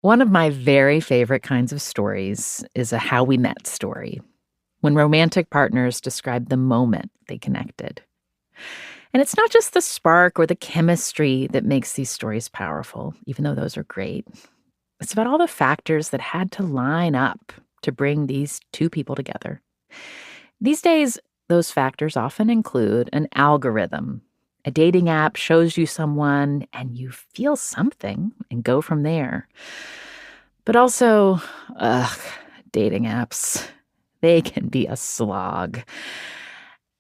One of my very favorite kinds of stories is a how we met story, when romantic partners describe the moment they connected. And it's not just the spark or the chemistry that makes these stories powerful, even though those are great. It's about all the factors that had to line up to bring these two people together. These days, those factors often include an algorithm. A dating app shows you someone and you feel something and go from there. But also, dating apps, they can be a slog.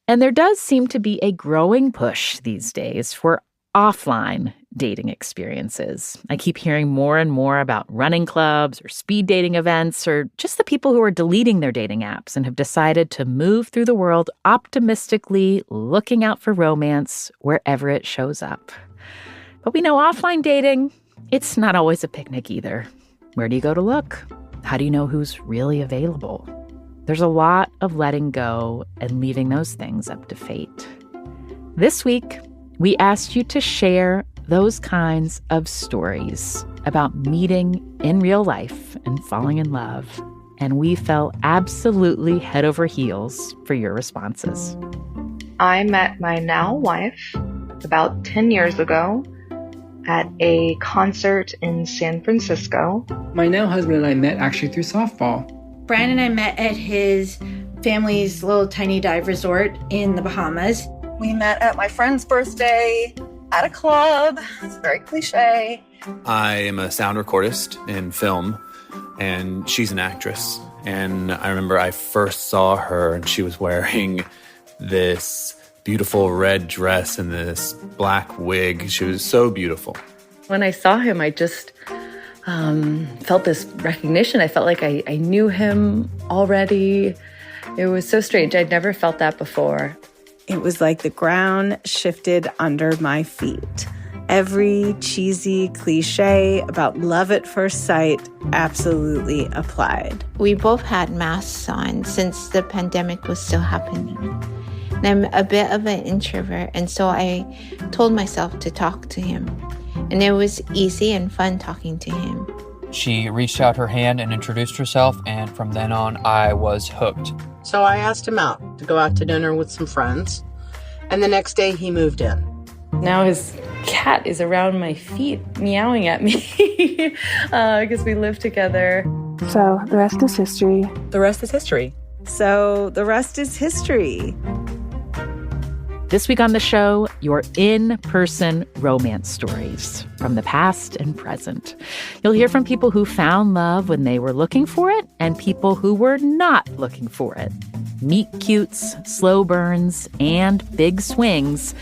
And there does seem to be a growing push these days for offline dating experiences. I keep hearing more and more about running clubs or speed dating events or just the people who are deleting their dating apps and have decided to move through the world optimistically looking out for romance wherever it shows up. But we know offline dating, it's not always a picnic either. Where do you go to look? How do you know who's really available? There's a lot of letting go and leaving those things up to fate. This week, we asked you to share those kinds of stories about meeting in real life and falling in love. And we fell absolutely head over heels for your responses. I met my now wife about 10 years ago at a concert in San Francisco. My now husband and I met actually through softball. Brian and I met at his family's little tiny dive resort in the Bahamas. We met at my friend's birthday at a club. It's very cliche. I am a sound recordist in film, and she's an actress. And I remember I first saw her, and she was wearing this beautiful red dress and this black wig. She was so beautiful. When I saw him, I just felt this recognition. I felt like I knew him already. It was so strange. I'd never felt that before. It was like the ground shifted under my feet. Every cheesy cliche about love at first sight absolutely applied. We both had masks on since the pandemic was still happening. And I'm a bit of an introvert, and so I told myself to talk to him. And it was easy and fun talking to him. She reached out her hand and introduced herself, and from then on, I was hooked. So I asked him out to go out to dinner with some friends, and the next day he moved in. Now his cat is around my feet, meowing at me, because we live together. So the rest is history. The rest is history. So the rest is history. This week on the show, your in-person romance stories from the past and present. You'll hear from people who found love when they were looking for it and people who were not looking for it. Meet cutes, slow burns, and big swings,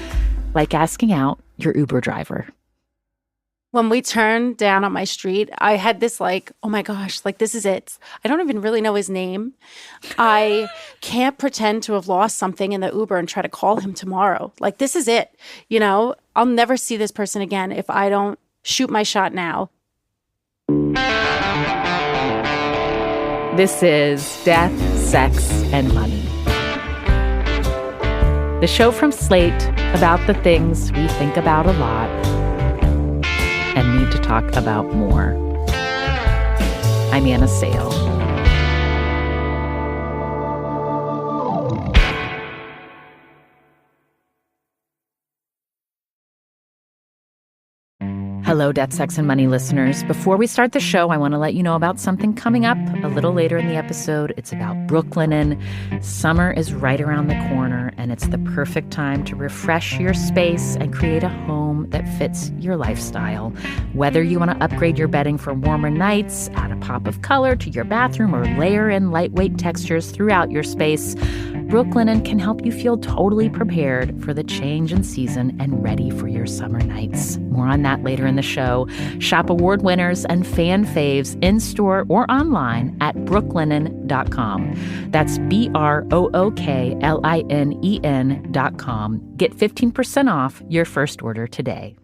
like asking out your Uber driver. When we turned down on my street, I had this oh my gosh, this is it. I don't even really know his name. I can't pretend to have lost something in the Uber and try to call him tomorrow. This is it. I'll never see this person again if I don't shoot my shot now. This is Death, Sex, and Money. The show from Slate about the things we think about a lot and need to talk about more. I'm Anna Sale. Hello, Death, Sex, and Money listeners. Before we start the show, I want to let you know about something coming up a little later in the episode. It's about Brooklinen. Summer is right around the corner, and it's the perfect time to refresh your space and create a home that fits your lifestyle. Whether you want to upgrade your bedding for warmer nights, add a pop of color to your bathroom, or layer in lightweight textures throughout your space, Brooklinen can help you feel totally prepared for the change in season and ready for your summer nights. More on that later in the show. Shop award winners and fan faves in-store or online at brooklinen.com. That's BROOKLINEN.com. Get 15% off your first order today.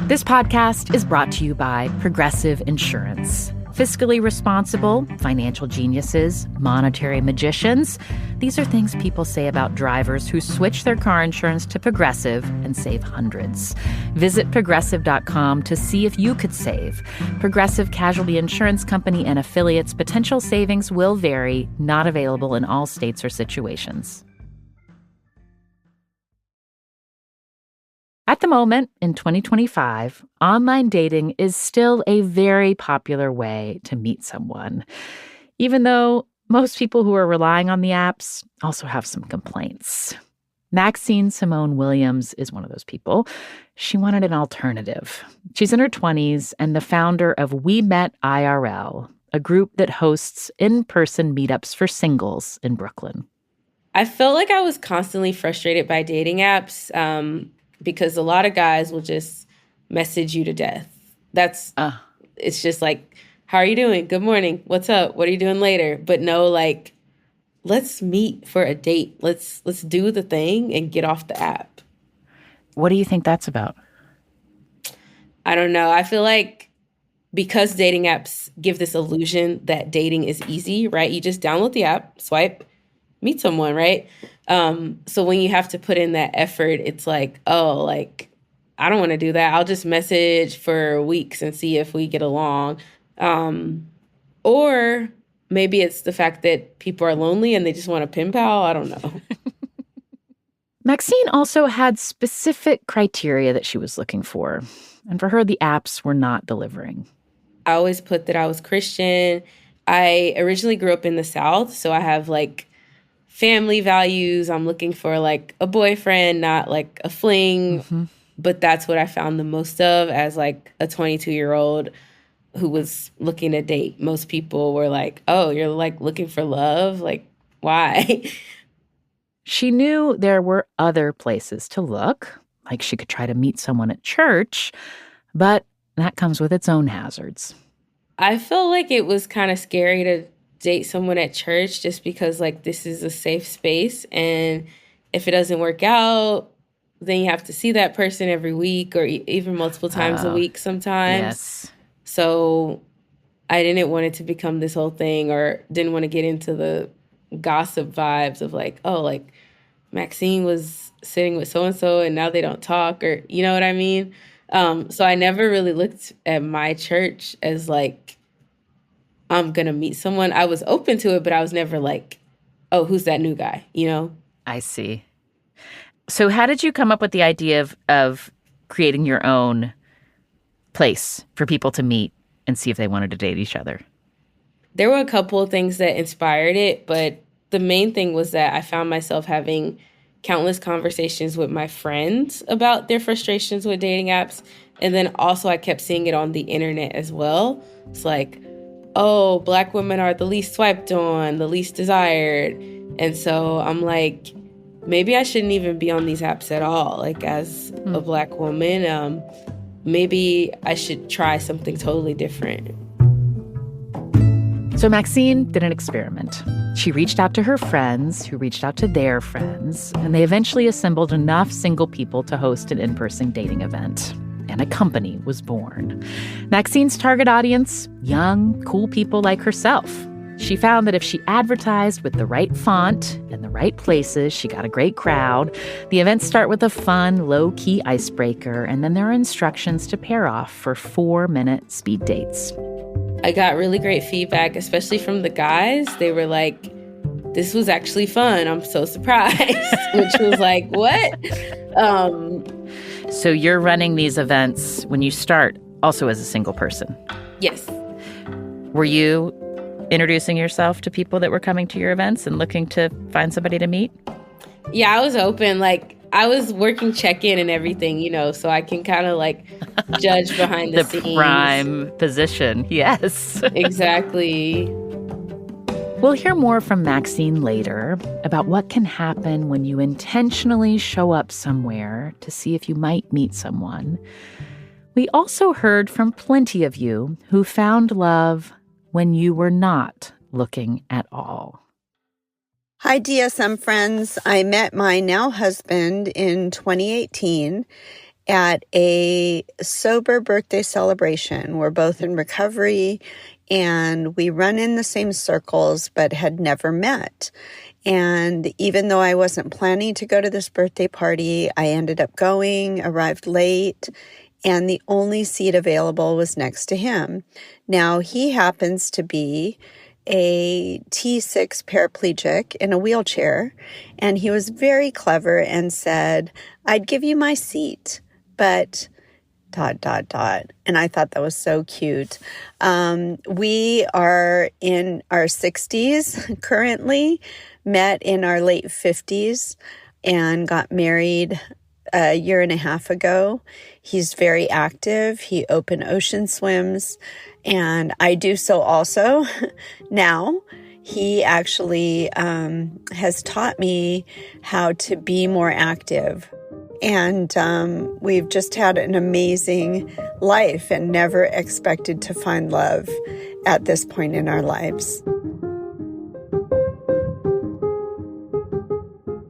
This podcast is brought to you by Progressive Insurance. Fiscally responsible, financial geniuses, monetary magicians. These are things people say about drivers who switch their car insurance to Progressive and save hundreds. Visit Progressive.com to see if you could save. Progressive Casualty Insurance Company and affiliates. Potential savings will vary, not available in all states or situations. At the moment, in 2025, online dating is still a very popular way to meet someone, even though most people who are relying on the apps also have some complaints. Maxine Simone Williams is one of those people. She wanted an alternative. She's in her 20s and the founder of WeMetIRL, a group that hosts in-person meetups for singles in Brooklyn. I felt like I was constantly frustrated by dating apps. Because a lot of guys will just message you to death. It's just like, how are you doing? Good morning. What's up? What are you doing later? But no, like, let's meet for a date. Let's do the thing and get off the app. What do you think that's about? I don't know. I feel like because dating apps give this illusion that dating is easy, right? You just download the app, swipe, meet someone, right? So when you have to put in that effort, it's like, oh, like, I don't want to do that. I'll just message for weeks and see if we get along. Or maybe it's the fact that people are lonely and they just want a pen pal. I don't know. Maxine also had specific criteria that she was looking for. And for her, the apps were not delivering. I always put that I was Christian. I originally grew up in the South, so I have like family values. I'm looking for like a boyfriend, not like a fling. Mm-hmm. But that's what I found the most of as like a 22-year-old who was looking to date. Most people were like, oh, you're like looking for love? Like, why? She knew there were other places to look, like she could try to meet someone at church, but that comes with its own hazards. I feel like it was kind of scary to date someone at church just because, like, this is a safe space. And if it doesn't work out, then you have to see that person every week or even multiple times a week sometimes. Yes. So I didn't want it to become this whole thing or didn't want to get into the gossip vibes of like, oh, like Maxine was sitting with so-and-so and now they don't talk or, you know what I mean? So I never really looked at my church as like, I'm going to meet someone. I was open to it, but I was never like, oh, who's that new guy, you know? I see. So how did you come up with the idea of creating your own place for people to meet and see if they wanted to date each other? There were a couple of things that inspired it, but the main thing was that I found myself having countless conversations with my friends about their frustrations with dating apps. And then also I kept seeing it on the internet as well. It's like, oh, Black women are the least swiped on, the least desired. And so I'm like, maybe I shouldn't even be on these apps at all. Like as a Black woman, maybe I should try something totally different. So Maxine did an experiment. She reached out to her friends, who reached out to their friends, and they eventually assembled enough single people to host an in-person dating event. And a company was born. Maxine's target audience, young, cool people like herself. She found that if she advertised with the right font and the right places, she got a great crowd. The events start with a fun, low-key icebreaker, and then there are instructions to pair off for 4-minute speed dates. I got really great feedback, especially from the guys. They were like, this was actually fun. I'm so surprised, which was like, what? So you're running these events when you start also as a single person? Yes. Were you introducing yourself to people that were coming to your events and looking to find somebody to meet? Yeah, I was open. Like, I was working check-in and everything, you know, so I can kind of like judge behind the scenes. The prime position, yes. Exactly. We'll hear more from Maxine later about what can happen when you intentionally show up somewhere to see if you might meet someone. We also heard from plenty of you who found love when you were not looking at all. Hi, DSM friends. I met my now husband in 2018, at a sober birthday celebration. We're both in recovery, and we run in the same circles but had never met. And even though I wasn't planning to go to this birthday party, I ended up going, arrived late, and the only seat available was next to him. Now, he happens to be a T6 paraplegic in a wheelchair, and he was very clever and said, "I'd give you my seat, but ... And I thought that was so cute. We are in our 60s currently, met in our late 50s, and got married a year and a half ago. He's very active. He open ocean swims, and I do so also now. He actually has taught me how to be more active. And we've just had an amazing life and never expected to find love at this point in our lives.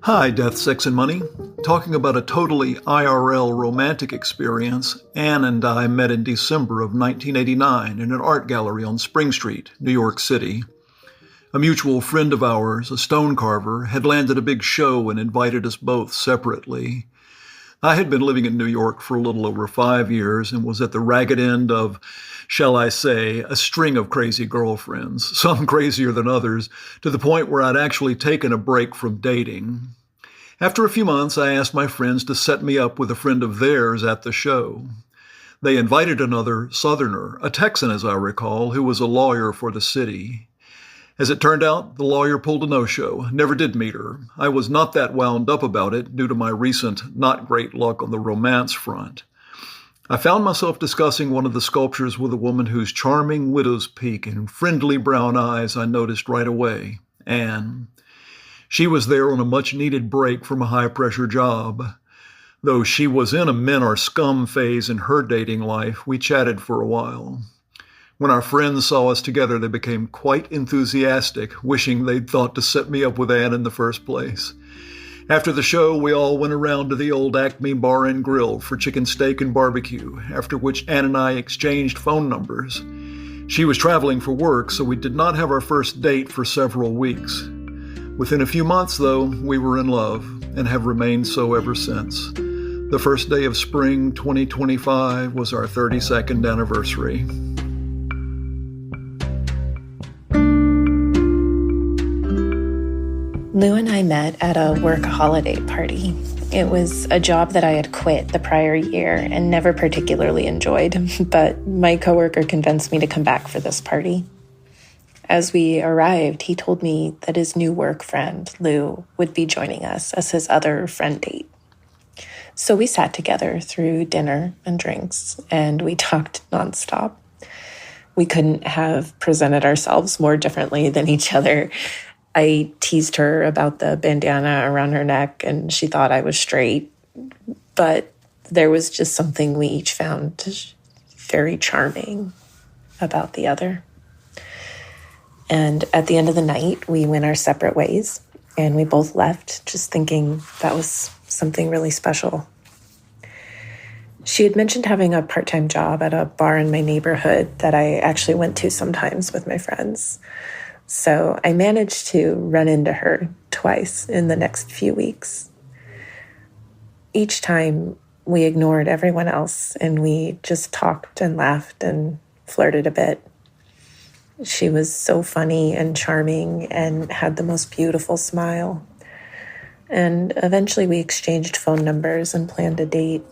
Hi, Death, Sex, and Money. Talking about a totally IRL romantic experience, Anne and I met in December of 1989 in an art gallery on Spring Street, New York City. A mutual friend of ours, a stone carver, had landed a big show and invited us both separately. I had been living in New York for a little over 5 years and was at the ragged end of, shall I say, a string of crazy girlfriends, some crazier than others, to the point where I'd actually taken a break from dating. After a few months, I asked my friends to set me up with a friend of theirs at the show. They invited another Southerner, a Texan as I recall, who was a lawyer for the city. As it turned out, the lawyer pulled a no-show, never did meet her. I was not that wound up about it due to my recent not great luck on the romance front. I found myself discussing one of the sculptures with a woman whose charming widow's peak and friendly brown eyes I noticed right away, Anne. She was there on a much-needed break from a high-pressure job. Though she was in a men are scum phase in her dating life, we chatted for a while. When our friends saw us together, they became quite enthusiastic, wishing they'd thought to set me up with Anne in the first place. After the show, we all went around to the old Acme Bar and Grill for chicken steak and barbecue, after which Anne and I exchanged phone numbers. She was traveling for work, so we did not have our first date for several weeks. Within a few months, though, we were in love and have remained so ever since. The first day of spring 2025 was our 32nd anniversary. Lou and I met at a work holiday party. It was a job that I had quit the prior year and never particularly enjoyed, but my coworker convinced me to come back for this party. As we arrived, he told me that his new work friend, Lou, would be joining us as his other friend date. So we sat together through dinner and drinks, and we talked nonstop. We couldn't have presented ourselves more differently than each other. I teased her about the bandana around her neck, and she thought I was straight. But there was just something we each found very charming about the other. And at the end of the night, we went our separate ways, and we both left just thinking that was something really special. She had mentioned having a part-time job at a bar in my neighborhood that I actually went to sometimes with my friends. So I managed to run into her twice in the next few weeks. Each time we ignored everyone else and we just talked and laughed and flirted a bit. She was so funny and charming and had the most beautiful smile. And eventually we exchanged phone numbers and planned a date.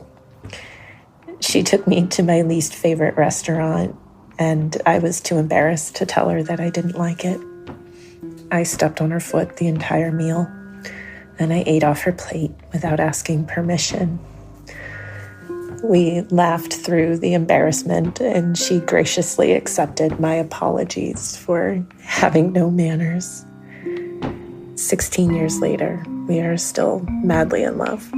She took me to my least favorite restaurant, and I was too embarrassed to tell her that I didn't like it. I stepped on her foot the entire meal, and I ate off her plate without asking permission. We laughed through the embarrassment, and she graciously accepted my apologies for having no manners. 16 years later, we are still madly in love.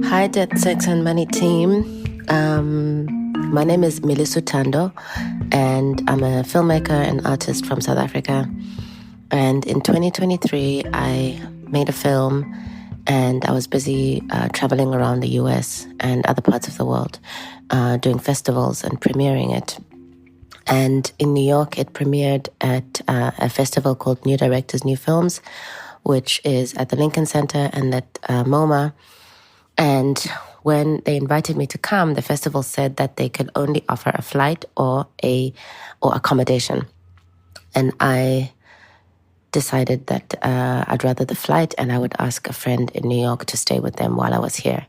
Hi, Death, Sex, and Money team. My name is Milisu Tando, and I'm a filmmaker and artist from South Africa. And in 2023, I made a film, and I was busy traveling around the US and other parts of the world, doing festivals and premiering it. And in New York, it premiered at a festival called New Directors, New Films, which is at the Lincoln Center and at MoMA. And when they invited me to come, the festival said that they could only offer a flight or accommodation. And I decided that I'd rather the flight, and I would ask a friend in New York to stay with them while I was here.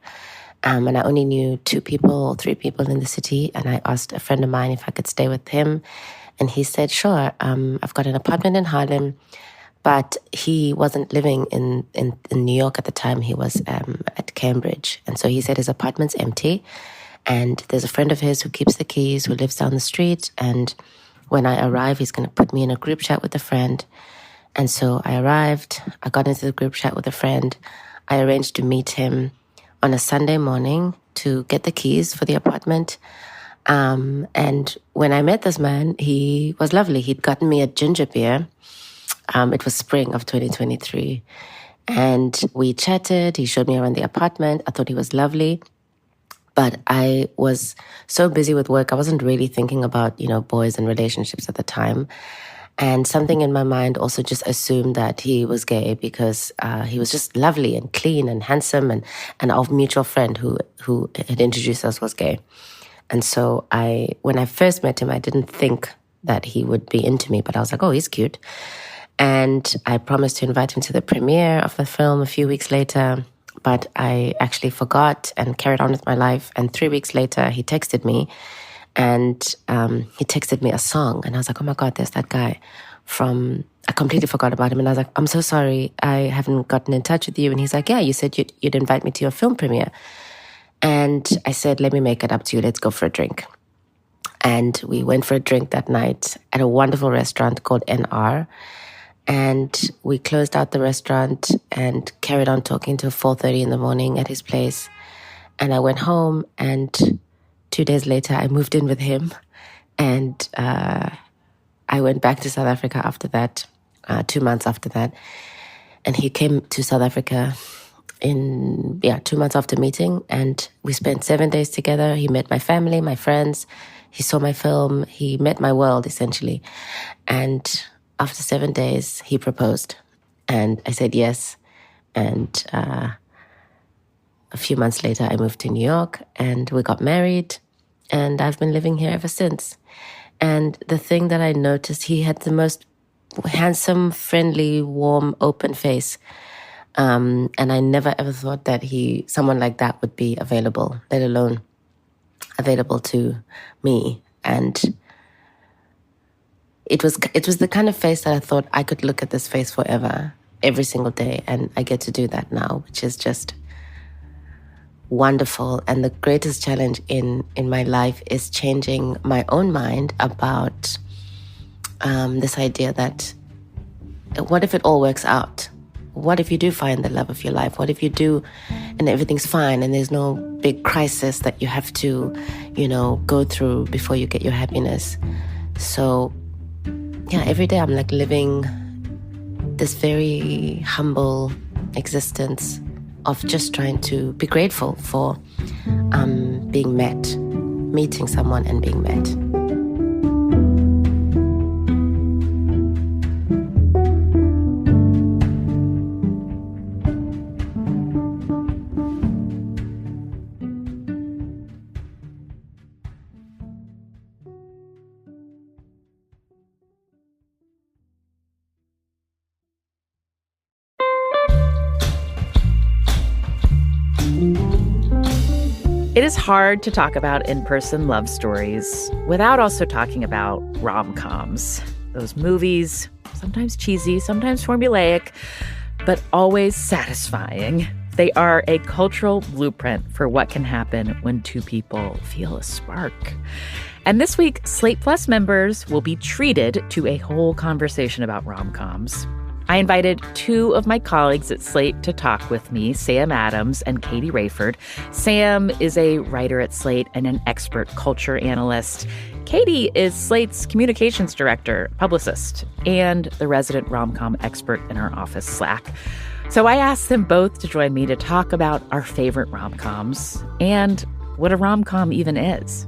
And I only knew 2 people or 3 people in the city, and I asked a friend of mine if I could stay with him. And he said, sure, I've got an apartment in Harlem, but he wasn't living in New York at the time. He was at Cambridge. And so he said his apartment's empty, and there's a friend of his who keeps the keys, who lives down the street, and when I arrive, he's going to put me in a group chat with a friend. And so I arrived, I got into the group chat with a friend. I arranged to meet him on a Sunday morning to get the keys for the apartment. And when I met this man, he was lovely. He'd gotten me a ginger beer. It was spring of 2023. And we chatted. He showed me around the apartment. I thought he was lovely. But I was so busy with work, I wasn't really thinking about, boys and relationships at the time. And something in my mind also just assumed that he was gay because he was just lovely and clean and handsome, and our mutual friend who had introduced us was gay. And so when I first met him, I didn't think that he would be into me, but I was like, oh, he's cute. And I promised to invite him to the premiere of the film a few weeks later, but I actually forgot and carried on with my life. And 3 weeks later, he texted me. And he texted me a song, and I was like, oh my God, there's that guy I completely forgot about him. And I was like, I'm so sorry, I haven't gotten in touch with you. And he's like, yeah, you said you'd invite me to your film premiere. And I said, let me make it up to you. Let's go for a drink. And we went for a drink that night at a wonderful restaurant called NR. And we closed out the restaurant and carried on talking till 4:30 in the morning at his place. And I went home, and 2 days later, I moved in with him, and I went back to South Africa after that, 2 months after that. And he came to South Africa 2 months after meeting, and we spent 7 days together. He met my family, my friends. He saw my film. He met my world, essentially. And after 7 days, he proposed, and I said yes. And a few months later, I moved to New York, and we got married. And I've been living here ever since. And the thing that I noticed, he had the most handsome, friendly, warm, open face. And I never ever thought that someone like that would be available, let alone available to me. And it was the kind of face that I thought I could look at this face forever, every single day. And I get to do that now, which is just wonderful. And the greatest challenge in my life is changing my own mind about this idea that what if it all works out? What if you do find the love of your life? What if you do and everything's fine and there's no big crisis that you have to, go through before you get your happiness? So every day I'm like living this very humble existence of just trying to be grateful for being met, meeting someone and being met. It is hard to talk about in-person love stories without also talking about rom-coms. Those movies, sometimes cheesy, sometimes formulaic, but always satisfying. They are a cultural blueprint for what can happen when two people feel a spark. And this week, Slate Plus members will be treated to a whole conversation about rom-coms. I invited two of my colleagues at Slate to talk with me, Sam Adams and Katie Rayford. Sam is a writer at Slate and an expert culture analyst. Katie is Slate's communications director, publicist, and the resident rom-com expert in our office Slack. So I asked them both to join me to talk about our favorite rom-coms and what a rom-com even is.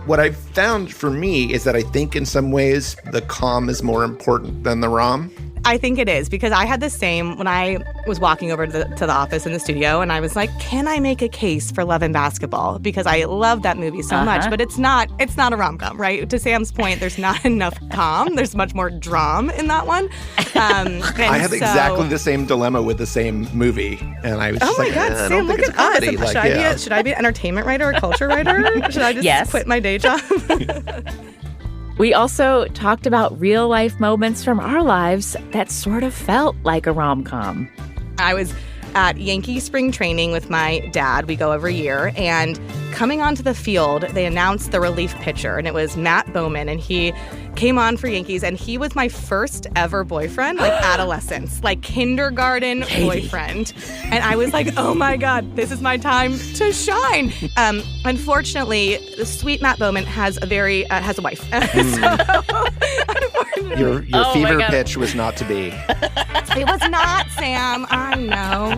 What I've found for me is that I think in some ways the com is more important than the rom. I think it is, because I had the same when I was walking over to the office in the studio, and I was like, can I make a case for Love and Basketball? Because I love that movie so much, but it's not a rom-com, right? To Sam's point, there's not enough com. There's much more drum in that one. I had exactly the same dilemma with the same movie, and I was just like, God, Sam, look at us. Should I be an entertainment writer or a culture writer? Should I just quit my day job? We also talked about real-life moments from our lives that sort of felt like a rom-com. I was at Yankee spring training with my dad. We go every year. And coming onto the field, they announced the relief pitcher, and it was Matt Bowman. And he came on for Yankees, and he was my first ever boyfriend, like adolescence, like kindergarten boyfriend. And I was like, oh my God, this is my time to shine. Unfortunately, the sweet Matt Bowman has a wife. Your fever pitch was not to be. It was not, Sam. I know.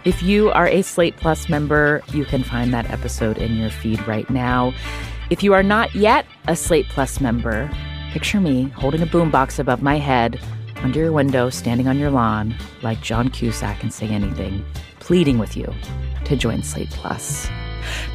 If you are a Slate Plus member, you can find that episode in your feed right now. If you are not yet a Slate Plus member, picture me holding a boombox above my head, under your window, standing on your lawn, like John Cusack and Say Anything, pleading with you to join Slate Plus.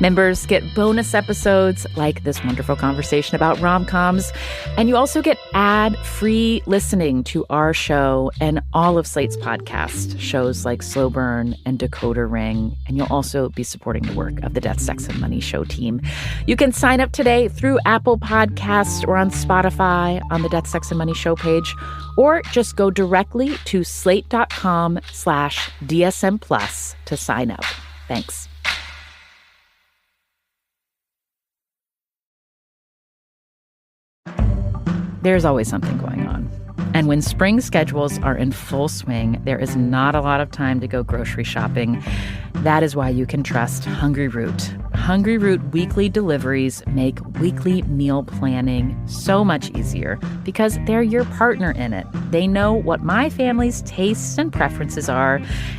Members get bonus episodes like this wonderful conversation about rom-coms, and you also get ad-free listening to our show and all of Slate's podcast shows like Slow Burn and Decoder Ring, and you'll also be supporting the work of the Death, Sex, and Money show team. You can sign up today through Apple Podcasts or on Spotify on the Death, Sex, and Money show page, or just go directly to slate.com/DSM Plus to sign up. Thanks. There's always something going on. And when spring schedules are in full swing, there is not a lot of time to go grocery shopping. That is why you can trust Hungry Root. Hungry Root weekly deliveries make weekly meal planning so much easier because they're your partner in it. They know what my family's tastes and preferences are.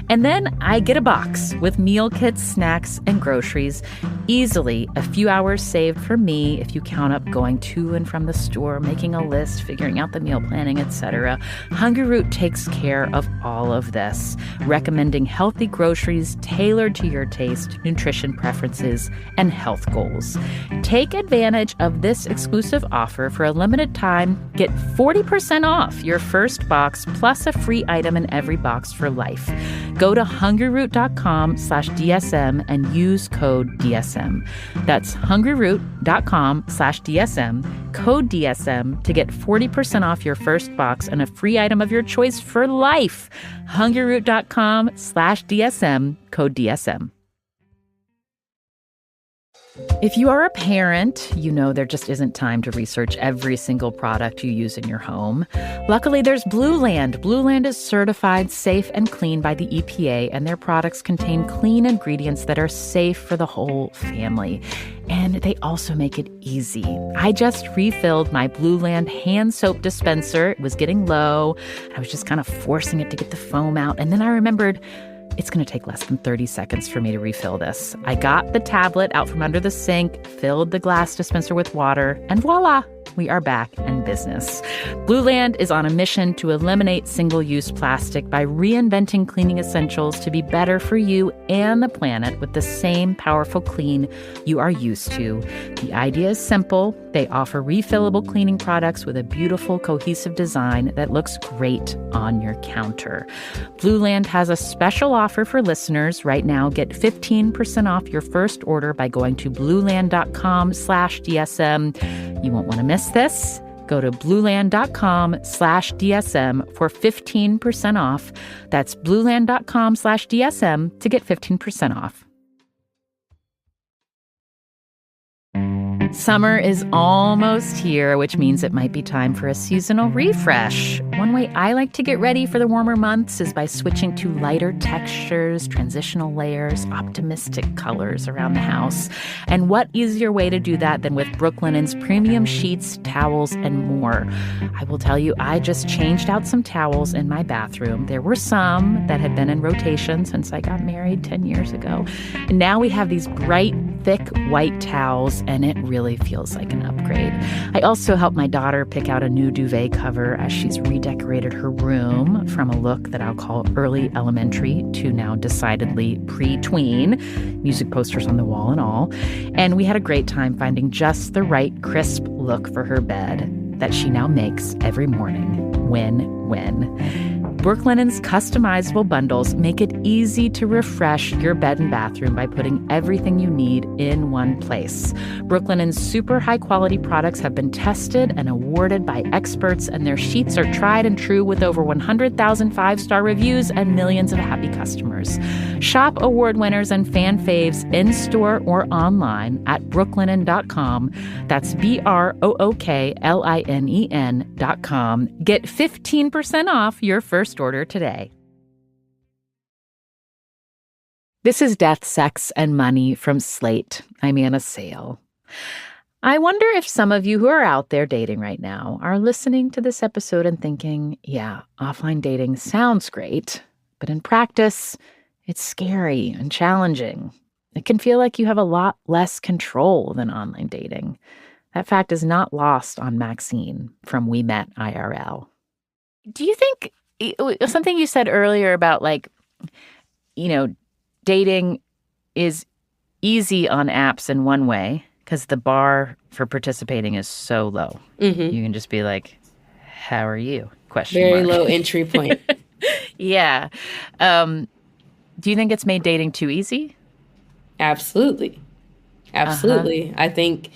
And then I get a box with meal kits, snacks, and groceries. Easily a few hours saved for me if you count up going to and from the store, making a list, figuring out the meal planning, etc. Hungry Root takes care of all of this, recommending healthy groceries tailored to your taste, nutrition preferences, and health goals. Take advantage of this exclusive offer for a limited time. Get 40% off your first box plus a free item in every box for life. Go to hungryroot.com/DSM and use code DSM. That's hungryroot.com/DSM, code DSM to get 40% off your first box and a free item of your choice for life. hungryroot.com/DSM, code DSM. If you are a parent, you know there just isn't time to research every single product you use in your home. Luckily, there's Blue Land. Blue Land is certified safe and clean by the EPA, and their products contain clean ingredients that are safe for the whole family. And they also make it easy. I just refilled my Blue Land hand soap dispenser. It was getting low. I was just kind of forcing it to get the foam out. And then I remembered, it's going to take less than 30 seconds for me to refill this. I got the tablet out from under the sink, filled the glass dispenser with water, and voila, we are back in business. Blue Land is on a mission to eliminate single-use plastic by reinventing cleaning essentials to be better for you and the planet with the same powerful clean you are used to. The idea is simple. They offer refillable cleaning products with a beautiful, cohesive design that looks great on your counter. Blue Land has a special offer for listeners right now. Get 15% off your first order by going to blueland.com/DSM. You won't want to miss this. Go to blueland.com/DSM for 15% off. That's blueland.com/DSM to get 15% off. Summer is almost here, which means it might be time for a seasonal refresh. One way I like to get ready for the warmer months is by switching to lighter textures, transitional layers, optimistic colors around the house. And what easier way to do that than with Brooklinen's premium sheets, towels, and more? I will tell you, I just changed out some towels in my bathroom. There were some that had been in rotation since I got married 10 years ago. And now we have these bright, thick white towels, and it really feels like an upgrade. I also helped my daughter pick out a new duvet cover as she's redecorated her room from a look that I'll call early elementary to now decidedly pre-tween, music posters on the wall and all. And we had a great time finding just the right crisp look for her bed that she now makes every morning. Win-win. Brooklinen's customizable bundles make it easy to refresh your bed and bathroom by putting everything you need in one place. Brooklinen's super high-quality products have been tested and awarded by experts, and their sheets are tried and true with over 100,000 five-star reviews and millions of happy customers. Shop award winners and fan faves in-store or online at brooklinen.com. That's BROOKLINEN.com. Get 15% off your first order today. This is Death, Sex, and Money from Slate. I'm Anna Sale. I wonder if some of you who are out there dating right now are listening to this episode and thinking, yeah, offline dating sounds great, but in practice, it's scary and challenging. It can feel like you have a lot less control than online dating. That fact is not lost on Maxine from WeMetIRL. Do you think something you said earlier about dating is easy on apps in one way because the bar for participating is so low. Mm-hmm. You can just be like, how are you? Very low entry point. Yeah. Do you think it's made dating too easy? Absolutely. Absolutely. I think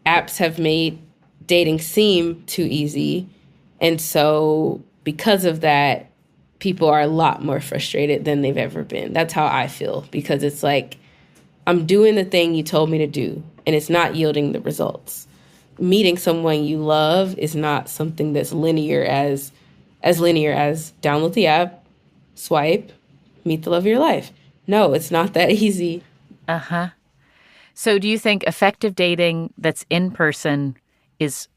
apps have made dating seem too easy. And so because of that, people are a lot more frustrated than they've ever been. That's how I feel, because it's like, I'm doing the thing you told me to do, and it's not yielding the results. Meeting someone you love is not something that's linear as download the app, swipe, meet the love of your life. No, it's not that easy. Uh-huh. So do you think effective dating that's in person it's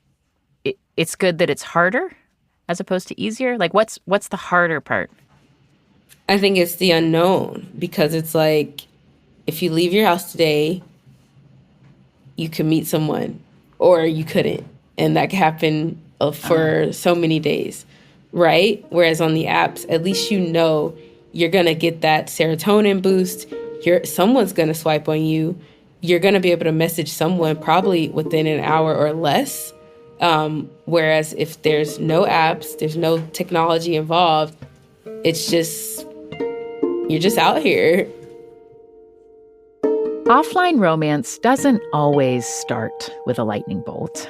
good that it's harder as opposed to easier? Like what's the harder part? I think it's the unknown, because it's like, if you leave your house today, you could meet someone or you couldn't. And that could happen for so many days, right? Whereas on the apps, at least you know you're going to get that serotonin boost. Someone's going to swipe on you. You're going to be able to message someone probably within an hour or less. Whereas if there's no apps, there's no technology involved, it's just, you're just out here. Offline romance doesn't always start with a lightning bolt.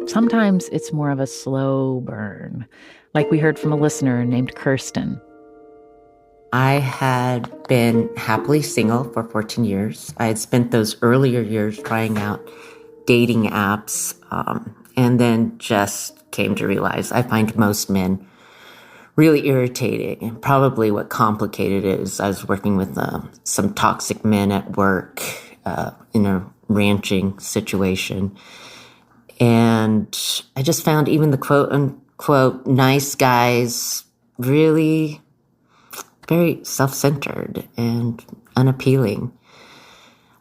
Sometimes it's more of a slow burn, like we heard from a listener named Kirsten. I had been happily single for 14 years. I had spent those earlier years trying out dating apps, and then just came to realize I find most men really irritating. And probably what complicated it is I was working with some toxic men at work in a ranching situation. And I just found even the quote unquote nice guys really very self-centered and unappealing.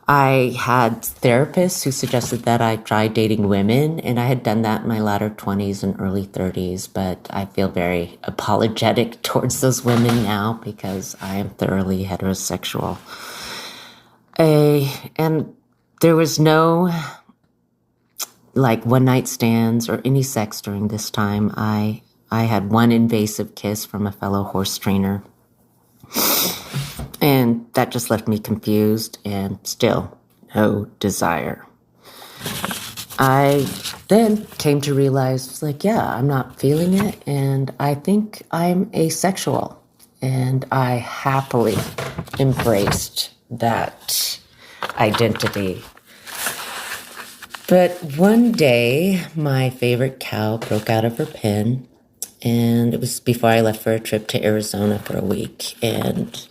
I had therapists who suggested that I try dating women, and I had done that in my latter 20s and early 30s, but I feel very apologetic towards those women now because I am thoroughly heterosexual. And there was no one-night stands or any sex during this time. I had one invasive kiss from a fellow horse trainer. And that just left me confused and still no desire. I then came to realize, I'm not feeling it, and I think I'm asexual. And I happily embraced that identity. But one day, my favorite cow broke out of her pen, and it was before I left for a trip to Arizona for a week. And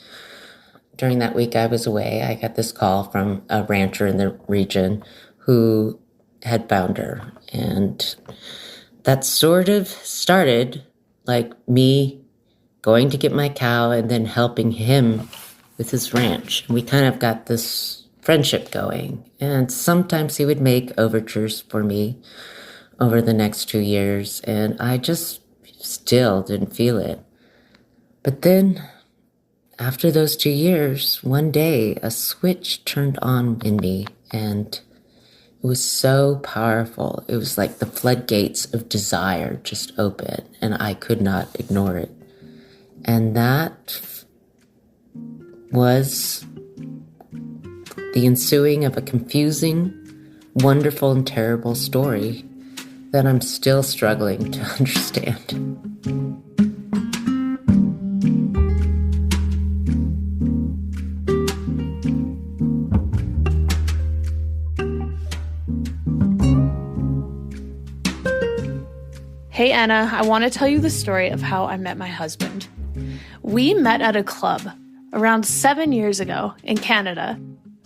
during that week I was away, I got this call from a rancher in the region who had found her. And that sort of started like me going to get my cow and then helping him with his ranch. We kind of got this friendship going. And sometimes he would make overtures for me over the next 2 years, and I just still didn't feel it. But then, after those 2 years, one day a switch turned on in me, and it was so powerful. It was like the floodgates of desire just opened, and I could not ignore it. And that was the ensuing of a confusing, wonderful, and terrible story that I'm still struggling to understand. Hey, Anna, I want to tell you the story of how I met my husband. We met at a club around 7 years ago in Canada.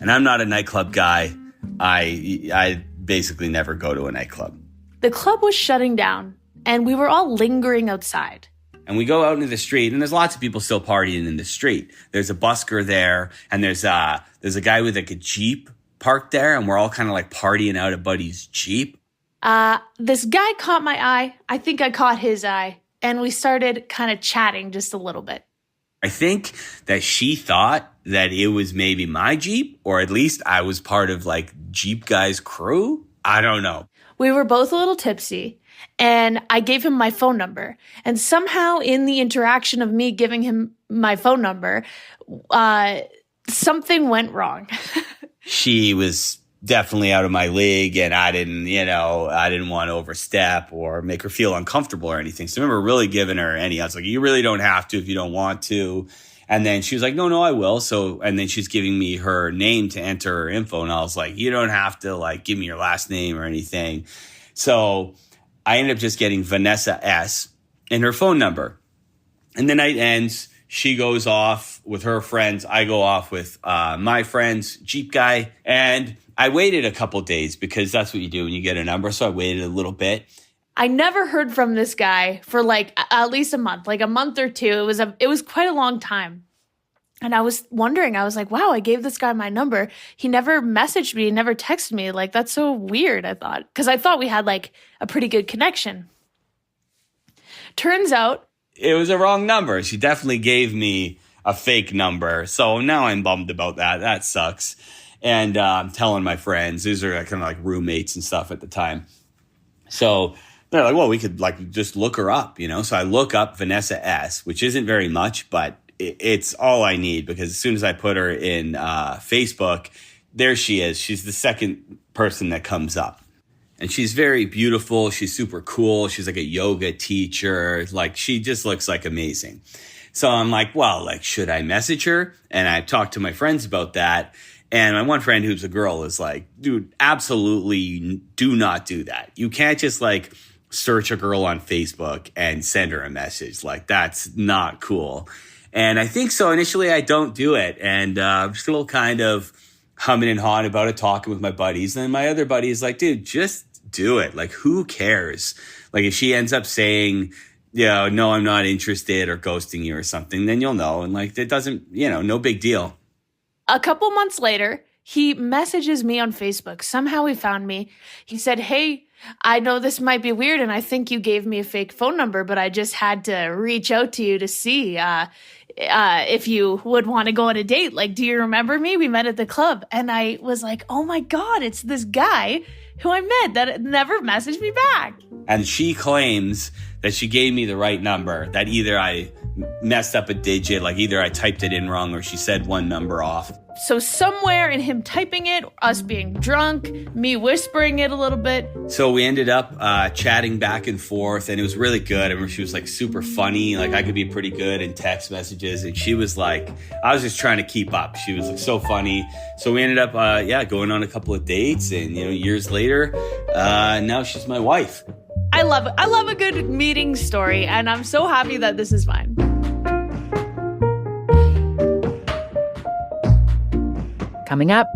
And I'm not a nightclub guy. I basically never go to a nightclub. The club was shutting down, and we were all lingering outside. And we go out into the street, and there's lots of people still partying in the street. There's a busker there, and there's a guy with like a Jeep parked there, and we're all kind of like partying out a buddy's Jeep. This guy caught my eye. I think I caught his eye, and we started kind of chatting just a little bit. I think that she thought that it was maybe my Jeep, or at least I was part of like Jeep guy's crew. I don't know. We were both a little tipsy, and I gave him my phone number. And somehow in the interaction of me giving him my phone number, something went wrong. She was definitely out of my league, and I didn't want to overstep or make her feel uncomfortable or anything. So I remember really giving her I was like, you really don't have to if you don't want to. And then she was like, no, I will. So, and then she's giving me her name to enter her info. And I was like, you don't have to like give me your last name or anything. So I ended up just getting Vanessa S. and her phone number. And the night ends. She goes off with her friends. I go off with my friends, Jeep guy. And I waited a couple days because that's what you do when you get a number. So I waited a little bit. I never heard from this guy for like at least a month or two. It was quite a long time. And I was wondering, I was like, wow, I gave this guy my number. He never messaged me, never texted me. Like, that's so weird, I thought. Because I thought we had like a pretty good connection. Turns out it was a wrong number. She definitely gave me a fake number. So now I'm bummed about that. That sucks. And I'm telling my friends, these are kind of like roommates and stuff at the time. So they're like, well, we could like just look her up, So I look up Vanessa S., which isn't very much, but it's all I need because as soon as I put her in Facebook, there she is. She's the second person that comes up. And she's very beautiful. She's super cool. She's like a yoga teacher. Like, she just looks like amazing. So I'm like, well, like, should I message her? And I talked to my friends about that. And my one friend who's a girl is like, dude, absolutely do not do that. You can't just like search a girl on Facebook and send her a message. Like, that's not cool. And I think so. Initially, I don't do it. And I'm still kind of humming and hawing about it, talking with my buddies. And my other buddy is like, dude, just do it. Like, who cares? Like, if she ends up saying, no, I'm not interested or ghosting you or something, then you'll know. And like, it doesn't, no big deal. A couple months later, he messages me on Facebook. Somehow he found me. He said, hey, I know this might be weird, and I think you gave me a fake phone number, but I just had to reach out to you to see if you would want to go on a date. Like, do you remember me? We met at the club. And I was like, oh my God, it's this guy who I met that never messaged me back. And she claims that she gave me the right number, that either I messed up a digit, like either I typed it in wrong or she said one number off. So somewhere in him typing it, us being drunk, me whispering it a little bit. So we ended up chatting back and forth, and it was really good. I remember she was like super funny. Like I could be pretty good in text messages, and she was like, I was just trying to keep up. She was like so funny. So we ended up, going on a couple of dates, and years later, now she's my wife. I love a good meeting story, and I'm so happy that this is mine. Coming up,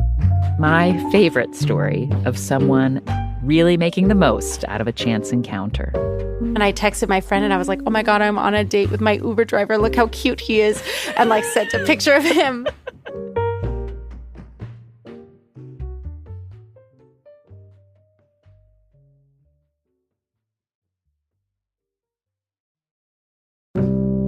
my favorite story of someone really making the most out of a chance encounter. And I texted my friend and I was like, oh my God, I'm on a date with my Uber driver. Look how cute he is. And like sent a picture of him.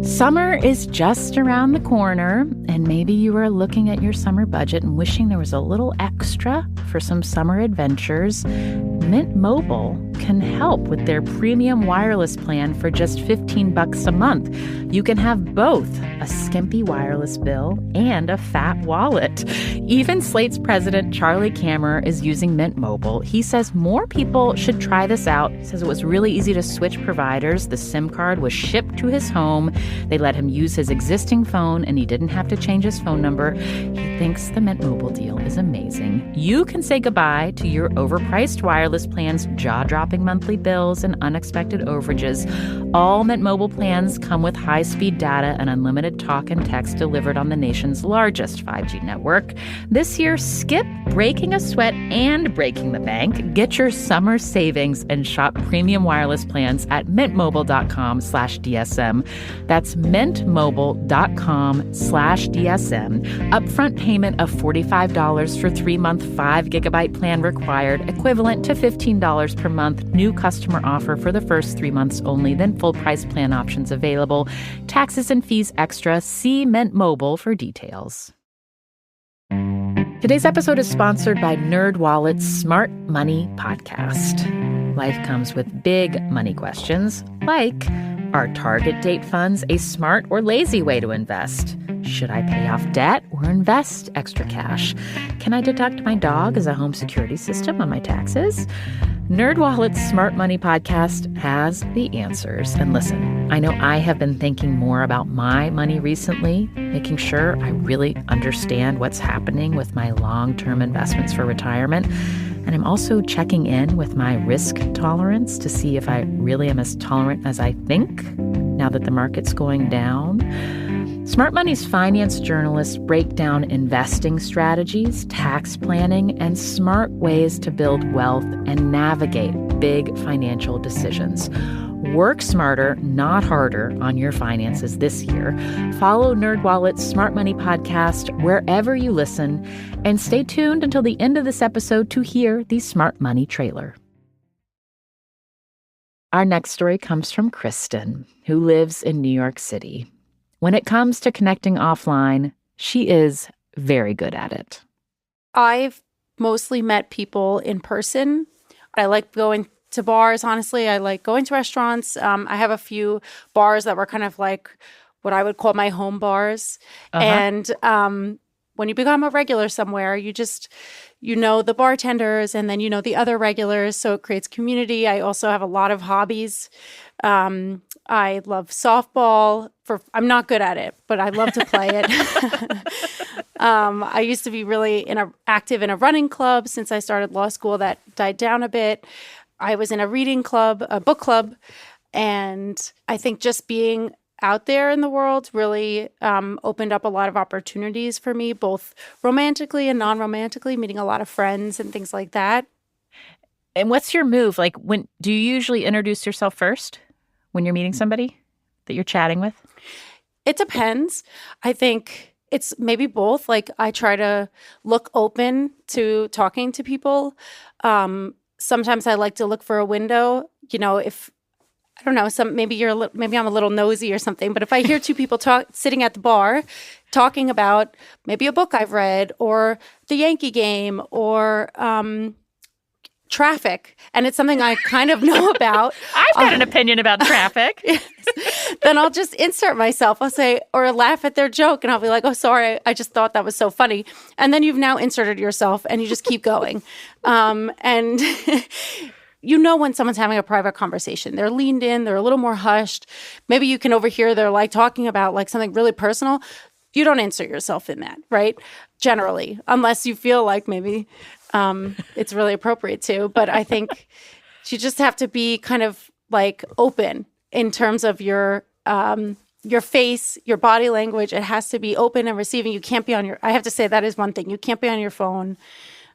Summer is just around the corner, and maybe you are looking at your summer budget and wishing there was a little extra for some summer adventures. Mint Mobile can help with their premium wireless plan for just $15 a month. You can have both a skimpy wireless bill and a fat wallet. Even Slate's president, Charlie Kammer, is using Mint Mobile. He says more people should try this out. He says it was really easy to switch providers. The SIM card was shipped to his home. They let him use his existing phone, and he didn't have to change his phone number. He thinks the Mint Mobile deal is amazing. You can say goodbye to your overpriced wireless plans, jaw-dropping monthly bills, and unexpected overages. All Mint Mobile plans come with high-speed data and unlimited talk and text delivered on the nation's largest 5G network. This year, skip breaking a sweat and breaking the bank. Get your summer savings and shop premium wireless plans at mintmobile.com/DSM. That's mintmobile.com/DSM. Upfront payment of $45 for 3-month 5-gigabyte plan required, equivalent to $15 per month. New customer offer for the first 3 months only, then full price plan options available. Taxes and fees extra. See Mint Mobile for details. Today's episode is sponsored by NerdWallet's Smart Money Podcast. Life comes with big money questions, like, are target date funds a smart or lazy way to invest? Should I pay off debt or invest extra cash? Can I deduct my dog as a home security system on my taxes? NerdWallet's Smart Money Podcast has the answers. And listen, I know I have been thinking more about my money recently, making sure I really understand what's happening with my long-term investments for retirement. And I'm also checking in with my risk tolerance to see if I really am as tolerant as I think now that the market's going down. Smart Money's finance journalists break down investing strategies, tax planning, and smart ways to build wealth and navigate big financial decisions. Work smarter, not harder on your finances this year. Follow NerdWallet's Smart Money Podcast wherever you listen, and stay tuned until the end of this episode to hear the Smart Money trailer. Our next story comes from Kristen, who lives in New York City. When it comes to connecting offline, she is very good at it. I've mostly met people in person. I like going to bars, honestly. I like going to restaurants. I have a few bars that were kind of like what I would call my home bars. And when you become a regular somewhere, you know the bartenders and then you know the other regulars, so it creates community. I also have a lot of hobbies. I love softball. I'm not good at it, but I love to play it. I used to be really active in a running club. Since I started law school, that died down a bit. I was in a reading club, a book club, and I think just being out there in the world really opened up a lot of opportunities for me, both romantically and non-romantically, meeting a lot of friends and things like that. And what's your move? Like, do you usually introduce yourself first when you're meeting somebody that you're chatting with? It depends. I think it's maybe both. Like, I try to look open to talking to people. Sometimes I like to look for a window. You know, if I don't know, maybe I'm a little nosy or something. But if I hear two people sitting at the bar talking about maybe a book I've read or the Yankee game or traffic, and it's something I kind of know about. I've got an opinion about traffic. Then I'll just insert myself. I'll say, or laugh at their joke, and I'll be like, oh, sorry, I just thought that was so funny. And then you've now inserted yourself, and you just keep going. And you know when someone's having a private conversation. They're leaned in, they're a little more hushed. Maybe you can overhear they're like talking about like something really personal. You don't insert yourself in that, right? Generally, unless you feel like maybe it's really appropriate to. But I think you just have to be kind of like open in terms of your face, your body language. It has to be open and receiving. You can't be on your, I have to say that is one thing. You can't be on your phone.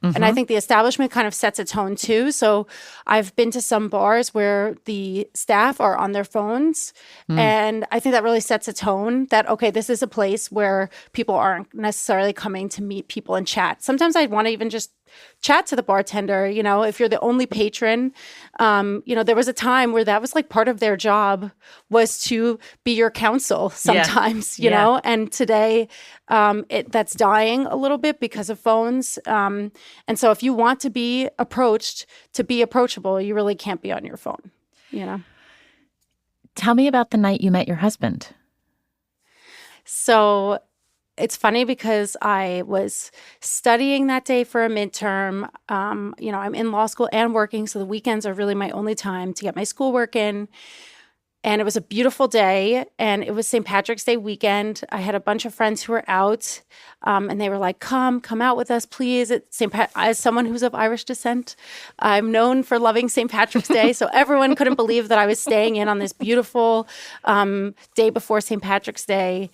And I think the establishment kind of sets a tone too. So I've been to some bars where the staff are on their phones. And I think that really sets a tone that, okay, this is a place where people aren't necessarily coming to meet people and chat. Sometimes I'd want to even just chat to the bartender, you know, if you're the only patron. You know, there was a time where that was like part of their job was to be your counsel sometimes, you know, and today that's dying a little bit because of phones. And so if you want to be approached, to be approachable, you really can't be on your phone, you know. Tell me about the night you met your husband. So it's funny because I was studying that day for a midterm. You know, I'm in law school and working, so the weekends are really my only time to get my schoolwork in. And it was a beautiful day, and it was St. Patrick's Day weekend. I had a bunch of friends who were out, and they were like, come out with us, please. As someone who's of Irish descent, I'm known for loving St. Patrick's Day, so everyone couldn't believe that I was staying in on this beautiful day before St. Patrick's Day,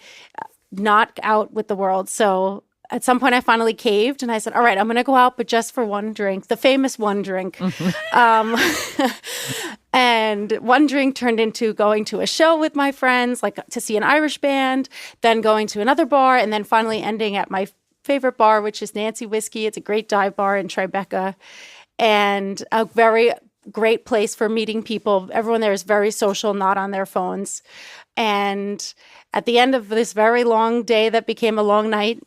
not out with the world. So at some point I finally caved and I said, all right, I'm going to go out, but just for one drink, the famous one drink. And one drink turned into going to a show with my friends, like to see an Irish band, then going to another bar, and then finally ending at my favorite bar, which is Nancy Whiskey. It's a great dive bar in Tribeca and a very great place for meeting people. Everyone there is very social, not on their phones. And at the end of this very long day that became a long night,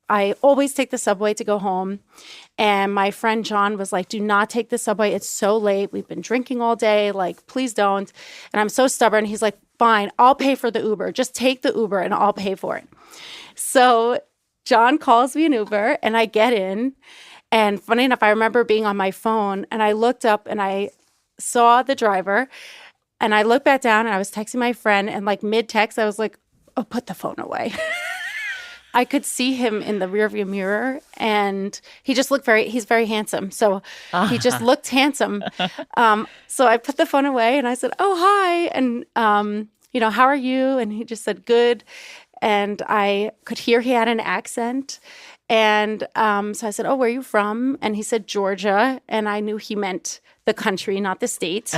I always take the subway to go home. And my friend John was like, do not take the subway. It's so late. We've been drinking all day. Like, please don't. And I'm so stubborn. He's like, fine, I'll pay for the Uber. Just take the Uber and I'll pay for it. So John calls me an Uber and I get in. And funny enough, I remember being on my phone and I looked up and I saw the driver and I looked back down and I was texting my friend and like mid-text, I was like, oh, put the phone away. I could see him in the rearview mirror and he just looked he's very handsome. So he just looked handsome. So I put the phone away and I said, oh, hi. And, you know, how are you? And he just said, good. And I could hear he had an accent. And so I said, oh, where are you from? And he said, Georgia. And I knew he meant the country, not the state,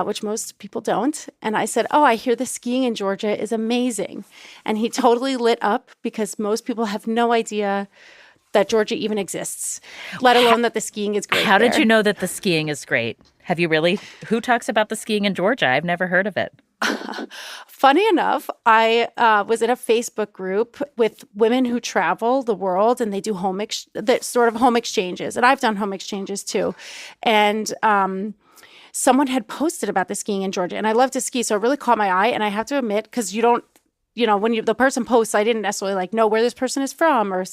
which most people don't. And I said, oh, I hear the skiing in Georgia is amazing. And he totally lit up because most people have no idea that Georgia even exists, let alone that the skiing is great. How did you know that the skiing is great? Have you really? Who talks about the skiing in Georgia? I've never heard of it. Funny enough, I was in a Facebook group with women who travel the world and they do home exchanges. And I've done home exchanges too. And someone had posted about the skiing in Georgia. And I love to ski, so it really caught my eye. And I have to admit, because you don't, you know, when the person posts, I didn't necessarily like know where this person is from or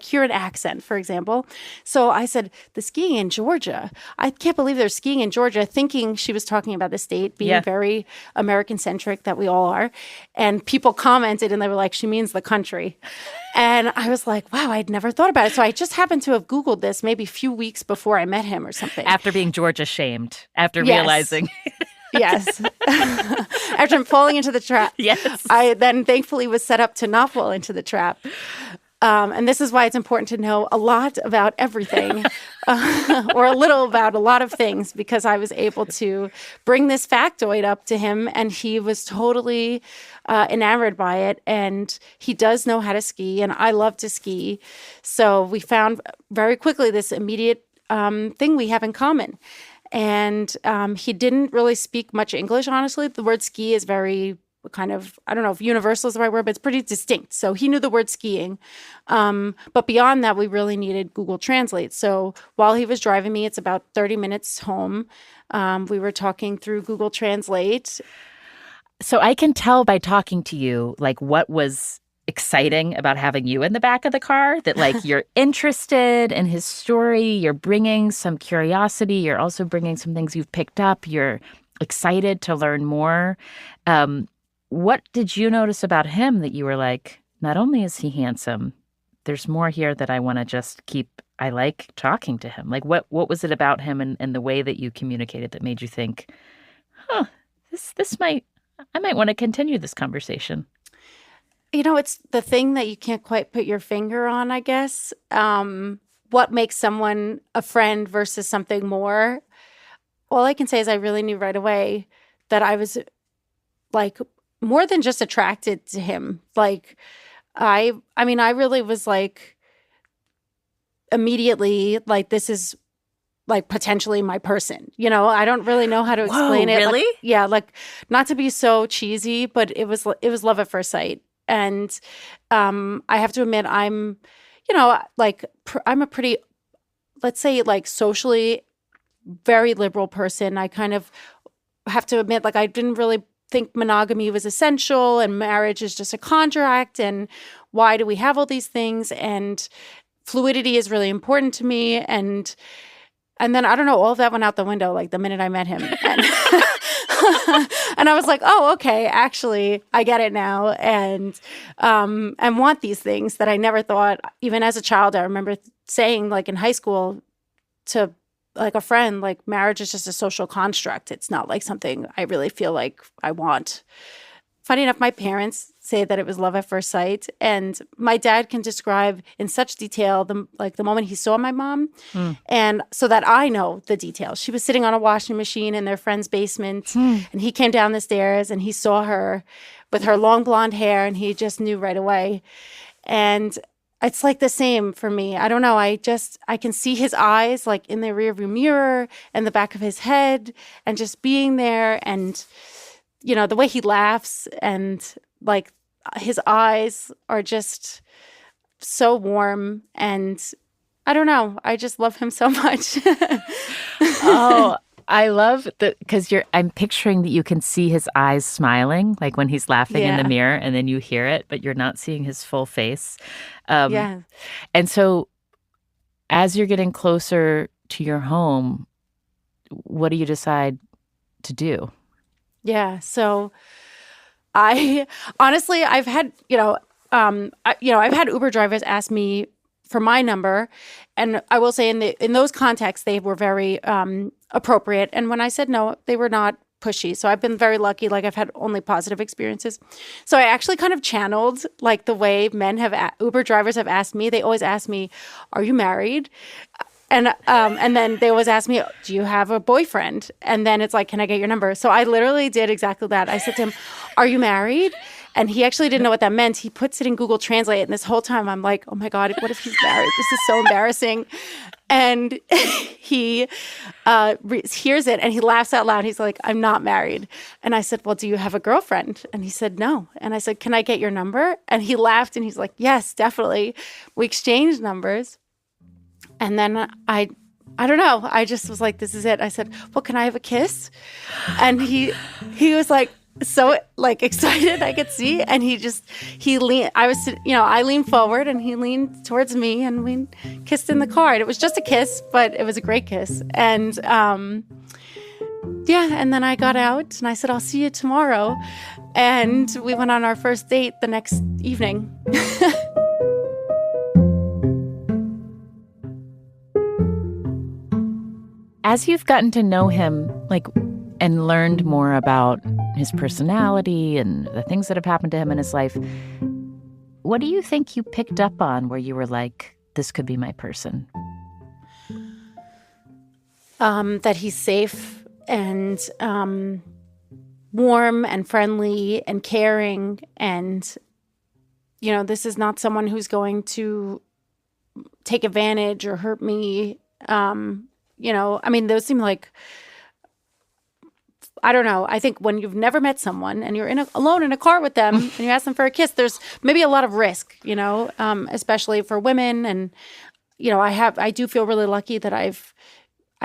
hear an accent, for example. So I said, the skiing in Georgia. I can't believe they're skiing in Georgia, thinking she was talking about the state being very American-centric that we all are. And people commented and they were like, she means the country. And I was like, wow, I'd never thought about it. So I just happened to have Googled this maybe a few weeks before I met him or something. After being Georgia shamed, after realizing. Yes. After I'm falling into the trap. Yes. I then thankfully was set up to not fall into the trap. And this is why it's important to know a lot about everything or a little about a lot of things, because I was able to bring this factoid up to him and he was totally enamored by it. And he does know how to ski and I love to ski. So we found very quickly this immediate thing we have in common. And he didn't really speak much English, honestly. The word ski is very kind of, I don't know if universal is the right word, but it's pretty distinct. So he knew the word skiing. But beyond that, we really needed Google Translate. So while he was driving me, it's about 30 minutes home. We were talking through Google Translate. So I can tell by talking to you, like, what was exciting about having you in the back of the car, that like you're interested in his story, you're bringing some curiosity, you're also bringing some things you've picked up, you're excited to learn more. What did you notice about him that you were like, not only is he handsome, there's more here that I want to just keep, I like talking to him. Like what was it about him and the way that you communicated that made you think, I might want to continue this conversation? You know, it's the thing that you can't quite put your finger on, I guess. What makes someone a friend versus something more? All I can say is I really knew right away that I was like more than just attracted to him. Like I mean, I really was like immediately like, this is like potentially my person. You know, I don't really know how to explain it. Really? Like, yeah, like not to be so cheesy, but it was love at first sight. And I have to admit, I'm a pretty, let's say, like socially very liberal person. I kind of have to admit, like, I didn't really think monogamy was essential and marriage is just a contract. And why do we have all these things? And fluidity is really important to me. And then, I don't know, all of that went out the window, like, the minute I met him. And I was like, oh, okay, actually, I get it now. And want these things that I never thought, even as a child, I remember saying, like, in high school to, like, a friend, like, marriage is just a social construct. It's not, like, something I really feel like I want. Funny enough, my parents say that it was love at first sight. And my dad can describe in such detail the moment he saw my mom. And so that I know the details. She was sitting on a washing machine in their friend's basement. And he came down the stairs and he saw her with her long blonde hair. And he just knew right away. And it's like the same for me. I don't know. I can see his eyes like in the rearview mirror and the back of his head and just being there. And you know, the way he laughs and like his eyes are just so warm. And I don't know. I just love him so much. Oh, I love that because I'm picturing that you can see his eyes smiling, like when he's laughing in the mirror, and then you hear it, but you're not seeing his full face. Yeah. And so as you're getting closer to your home, what do you decide to do? Yeah. So I've had, I've had Uber drivers ask me for my number. And I will say in those contexts, they were very appropriate. And when I said no, they were not pushy. So I've been very lucky. Like I've had only positive experiences. So I actually kind of channeled like the way Uber drivers have asked me. They always ask me, are you married? And then they always ask me, do you have a boyfriend? And then it's like, can I get your number? So I literally did exactly that. I said to him, are you married? And he actually didn't know what that meant. He puts it in Google Translate. And this whole time I'm like, oh my God, what if he's married? This is so embarrassing. And he hears it and he laughs out loud. He's like, I'm not married. And I said, well, do you have a girlfriend? And he said, no. And I said, can I get your number? And he laughed and he's like, yes, definitely. We exchanged numbers. And then I don't know. I just was like, this is it. I said, well, can I have a kiss? And he was like, so like excited I could see. And I leaned forward and he leaned towards me and we kissed in the car. And it was just a kiss, but it was a great kiss. And and then I got out and I said, I'll see you tomorrow. And we went on our first date the next evening. As you've gotten to know him, and learned more about his personality and the things that have happened to him in his life, what do you think you picked up on where you were like, this could be my person? That he's safe and warm and friendly and caring. And, this is not someone who's going to take advantage or hurt me. Those seem like I don't know. I think when you've never met someone and you're alone in a car with them and you ask them for a kiss, there's maybe a lot of risk, especially for women. And, I do feel really lucky that I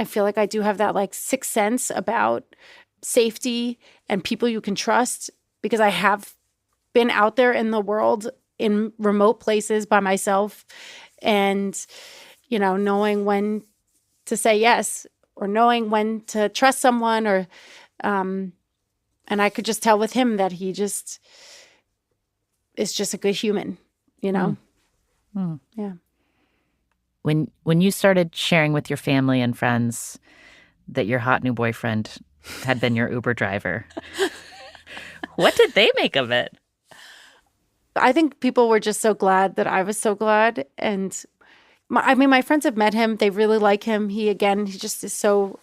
feel like I do have that like sixth sense about safety and people you can trust, because I have been out there in the world in remote places by myself and, knowing when to say yes or knowing when to trust someone or, and I could just tell with him that he just is just a good human, Yeah. When you started sharing with your family and friends that your hot new boyfriend had been your Uber driver, what did they make of it? I think people were just so glad that I was so glad. And my friends have met him. They really like him. He just is so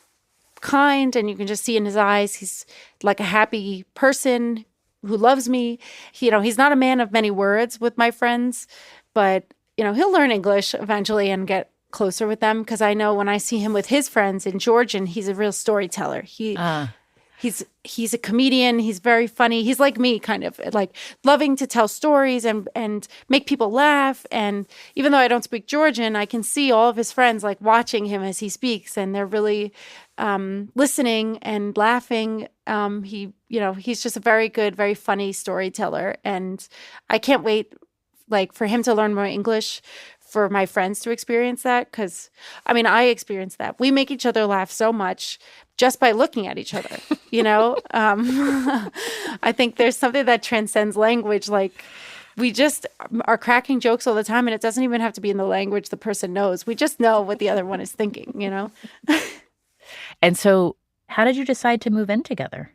kind, and you can just see in his eyes, he's like a happy person who loves me. He's not a man of many words with my friends, but, he'll learn English eventually and get closer with them. Because I know when I see him with his friends in Georgian, he's a real storyteller. He's a comedian. He's very funny. He's like me, kind of like loving to tell stories and make people laugh. And even though I don't speak Georgian, I can see all of his friends like watching him as he speaks, and they're really listening and laughing. He's just a very good, very funny storyteller. And I can't wait for him to learn more English, for my friends to experience that. Because, I experience that. We make each other laugh so much just by looking at each other, I think there's something that transcends language. Like, we just are cracking jokes all the time, and it doesn't even have to be in the language the person knows. We just know what the other one is thinking, And so how did you decide to move in together?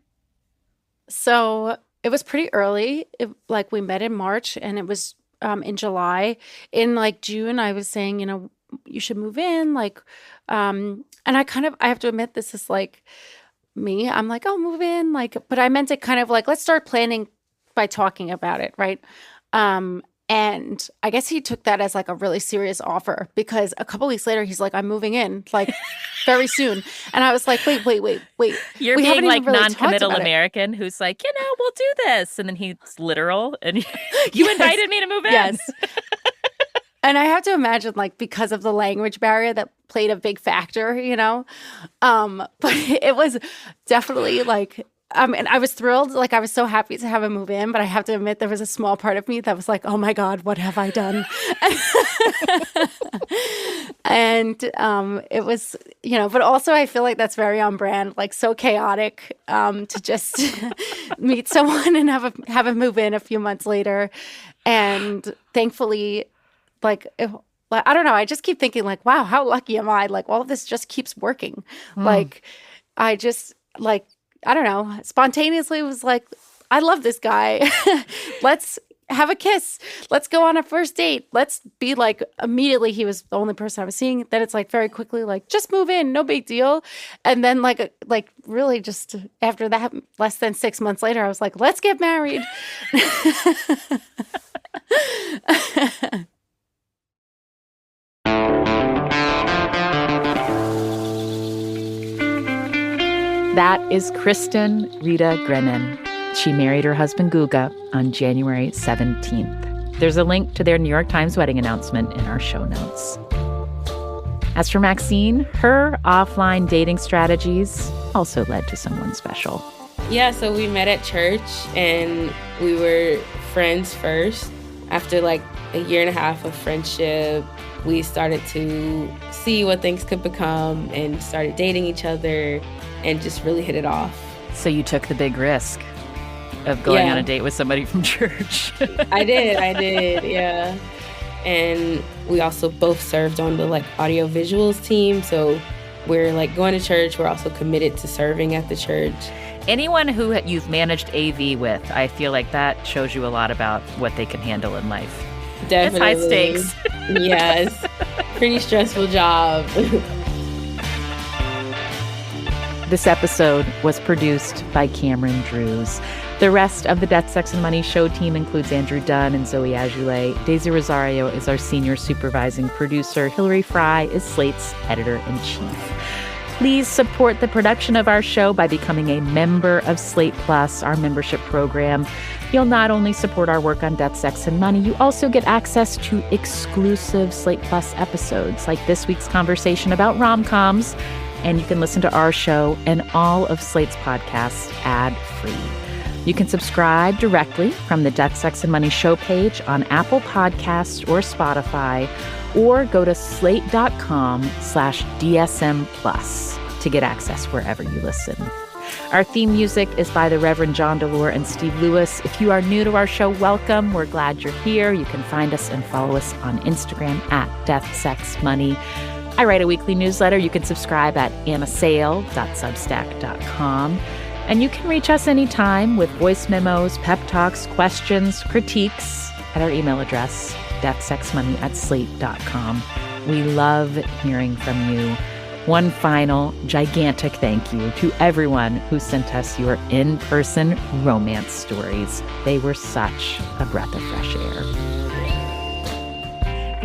So it was pretty early. We met in March, and it was in July. In June, I was saying, you should move in. And I have to admit, this is me. I'm like, oh, move in. But I meant it kind of let's start planning by talking about it. Right. And I guess he took that as a really serious offer, because a couple weeks later, he's like, I'm moving in very soon. And I was like, wait. You're being really non-committal American who's like, we'll do this. And then he's literal. And you invited me to move in. Yes. And I have to imagine, because of the language barrier that played a big factor, but it was definitely and I was thrilled. I was so happy to have him move in, but I have to admit there was a small part of me that was like, oh my God, what have I done? And it was, but also I feel like that's very on brand, so chaotic to just meet someone and have him move in a few months later. And thankfully, I don't know, I just keep thinking wow, how lucky am I? All of this just keeps working. I just I don't know, spontaneously was I love this guy. Let's have a kiss. Let's go on a first date. Let's be immediately, he was the only person I was seeing. Then it's very quickly, just move in, no big deal. And then really just after that, less than 6 months later, I was like, let's get married. That is Kristen Rita Grennan. She married her husband Guga on January 17th. There's a link to their New York Times wedding announcement in our show notes. As for Maxine, her offline dating strategies also led to someone special. Yeah, so we met at church, and we were friends first. After a year and a half of friendship, we started to see what things could become and started dating each other and just really hit it off. So you took the big risk of going on a date with somebody from church. I did, yeah. And we also both served on the audio visuals team. So we're going to church. We're also committed to serving at the church. Anyone who you've managed AV with, I feel like that shows you a lot about what they can handle in life. Definitely. It's high stakes. Yes. Pretty stressful job. This episode was produced by Cameron Drews. The rest of the Death, Sex, and Money show team includes Andrew Dunn and Zoe Azoulay. Daisy Rosario is our senior supervising producer. Hillary Fry is Slate's editor-in-chief. Please support the production of our show by becoming a member of Slate Plus, our membership program. You'll not only support our work on Death, Sex, and Money, you also get access to exclusive Slate Plus episodes, like this week's conversation about Romcoms, and you can listen to our show and all of Slate's podcasts ad-free. You can subscribe directly from the Death, Sex, and Money show page on Apple Podcasts or Spotify, or go to slate.com/DSM Plus to get access wherever you listen. Our theme music is by the Reverend John DeLore and Steve Lewis. If you are new to our show, welcome. We're glad you're here. You can find us and follow us on Instagram at Death, Sex, Money. I write a weekly newsletter. You can subscribe at annasale.substack.com. And you can reach us anytime with voice memos, pep talks, questions, critiques at our email address, deathsexmoney@slate.com. We love hearing from you. One final gigantic thank you to everyone who sent us your in-person romance stories. They were such a breath of fresh air.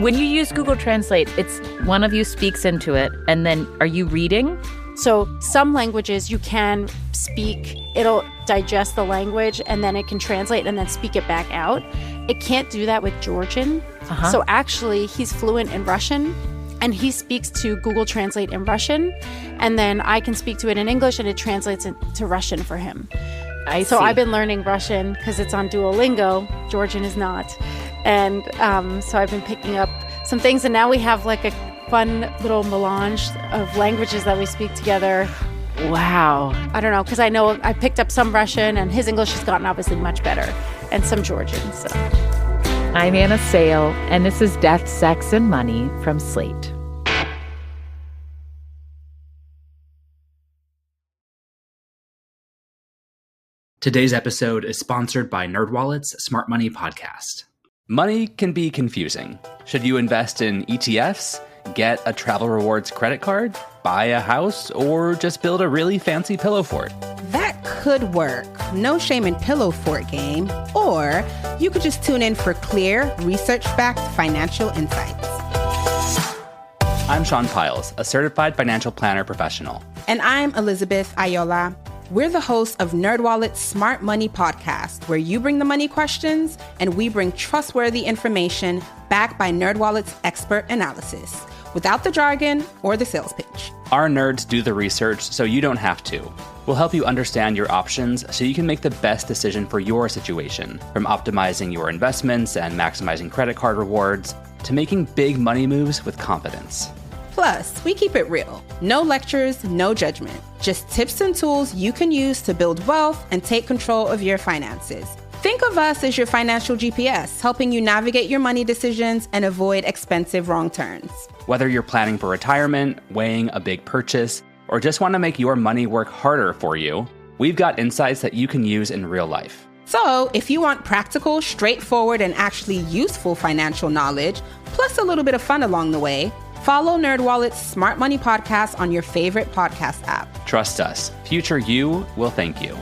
When you use Google Translate, it's one of you speaks into it, and then are you reading? So some languages you can speak, it'll digest the language, and then it can translate and then speak it back out. It can't do that with Georgian. So actually, he's fluent in Russian, and he speaks to Google Translate in Russian, and then I can speak to it in English, and it translates into Russian for him. So I've been learning Russian because it's on Duolingo. Georgian is not. And so I've been picking up some things, and now we have like a fun little melange of languages that we speak together. Wow. I don't know, because I know I picked up some Russian, and his English has gotten obviously much better, and some Georgian. So I'm Anna Sale, and this is Death, Sex, and Money from Slate. Today's episode is sponsored by NerdWallet's Smart Money podcast. Money can be confusing. Should you invest in ETFs, get a travel rewards credit card, buy a house, or just build a really fancy pillow fort? That could work. No shame in pillow fort game. Or you could just tune in for clear, research-backed financial insights. I'm Sean Piles, a certified financial planner professional. And I'm Elizabeth Ayola. We're the hosts of NerdWallet's Smart Money podcast, where you bring the money questions and we bring trustworthy information backed by NerdWallet's expert analysis, without the jargon or the sales pitch. Our nerds do the research so you don't have to. We'll help you understand your options so you can make the best decision for your situation, from optimizing your investments and maximizing credit card rewards to making big money moves with confidence. Plus, we keep it real. No lectures, no judgment. Just tips and tools you can use to build wealth and take control of your finances. Think of us as your financial GPS, helping you navigate your money decisions and avoid expensive wrong turns. Whether you're planning for retirement, weighing a big purchase, or just want to make your money work harder for you, we've got insights that you can use in real life. So, if you want practical, straightforward, and actually useful financial knowledge, plus a little bit of fun along the way, follow NerdWallet's Smart Money podcast on your favorite podcast app. Trust us, future you will thank you.